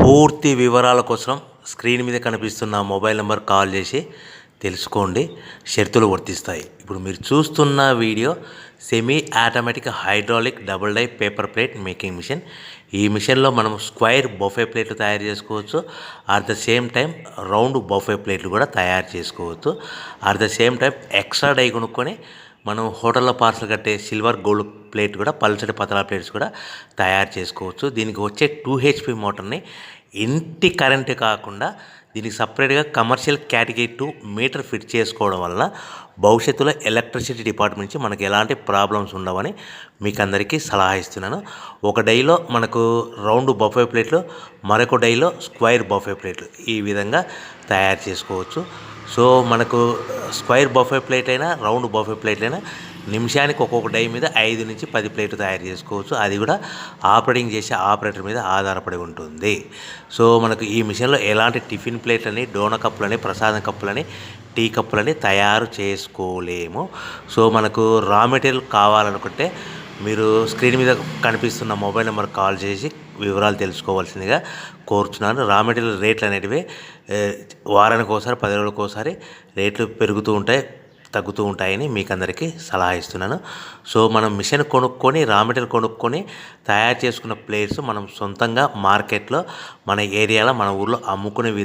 పూర్తి వివరాల కోసం స్క్రీన్ మీద కనిపిస్తున్న మొబైల్ నెంబర్ కాల్ చేసి తెలుసుకోండి. షరతులు వర్తిస్తాయి. ఇప్పుడు మీరు చూస్తున్న video semi automatic hydraulic double die paper plate making machine. ఈ మిషన్లో మనం స్క్వైర్ బఫే ప్లేట్లు తయారు చేసుకోవచ్చు. At the same time round buffet ప్లేట్లు కూడా తయారు చేసుకోవచ్చు. At the same time extra die కొనుక్కొని మనం హోటల్లో పార్సల్ కట్టే సిల్వర్ గోల్డ్ ప్లేట్ కూడా పల్చటి పతలా ప్లేట్స్ కూడా తయారు చేసుకోవచ్చు. దీనికి వచ్చే 2 HP మోటార్ని ఇంటి కరెంటు కాకుండా దీనికి సపరేట్గా కమర్షియల్ కేటగిరీ 2 మీటర్ ఫిట్ చేసుకోవడం వల్ల భవిష్యత్తులో ఎలక్ట్రిసిటీ డిపార్ట్మెంట్ నుంచి మనకి ఎలాంటి ప్రాబ్లమ్స్ ఉండవని మీకు అందరికీ సలహా ఇస్తున్నాను. ఒక డైలో మనకు రౌండ్ బఫే ప్లేట్లు, మరొక డైలో స్క్వైర్ బఫే ప్లేట్లు ఈ విధంగా తయారు చేసుకోవచ్చు. సో మనకు స్క్వైర్ బఫే ప్లేట్ అయినా రౌండ్ బఫే ప్లేట్ అయినా నిమిషానికి ఒక్కొక్క డై మీద 5 నుంచి 10 ప్లేట్లు తయారు చేసుకోవచ్చు. అది కూడా ఆపరేటింగ్ చేసే ఆపరేటర్ మీద ఆధారపడి ఉంటుంది. సో మనకు ఈ మిషన్లో ఎలాంటి టిఫిన్ ప్లేట్లని, డోనా కప్పులని, ప్రసాదం కప్పులని, టీ కప్పులని తయారు చేసుకోలేము. సో మనకు రా మెటీరియల్ కావాలనుకుంటే మీరు స్క్రీన్ మీద కనిపిస్తున్న మొబైల్ నెంబర్ కాల్ చేసి వివరాలు తెలుసుకోవాల్సిందిగా కోరుచున్నాను. రా మెటీరియల్ రేట్లు అనేటివి వారానికి ఒకసారి, 10 రోజులకు ఒకసారి రేట్లు పెరుగుతూ ఉంటాయి, తగ్గుతూ ఉంటాయని మీకు అందరికీ సలహా ఇస్తున్నాను. సో మనం మిషన్ కొనుక్కొని రా మెటీరియల్ కొనుక్కొని తయారు చేసుకున్న ప్లేట్స్ మనం సొంతంగా మార్కెట్లో మన ఏరియాలో మన ఊర్లో అమ్ముకునే